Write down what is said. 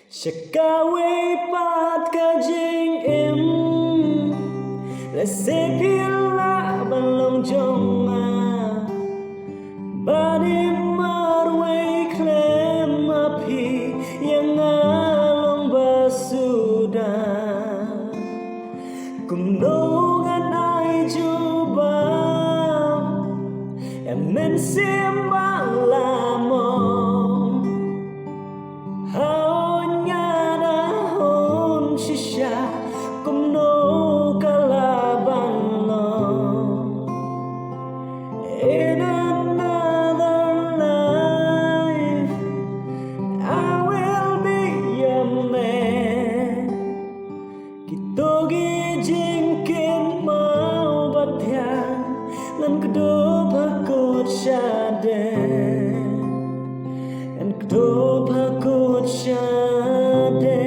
Shakawe pat ka jing em la se pila balong jonga badi marwe klem api yang along basuda kumnongan ai juba em men simbang lamong shisha kumno kalaban lo in another life I will be your man kitogi jingkin mau batya lan kedua pakut syade dan kedua pakut syade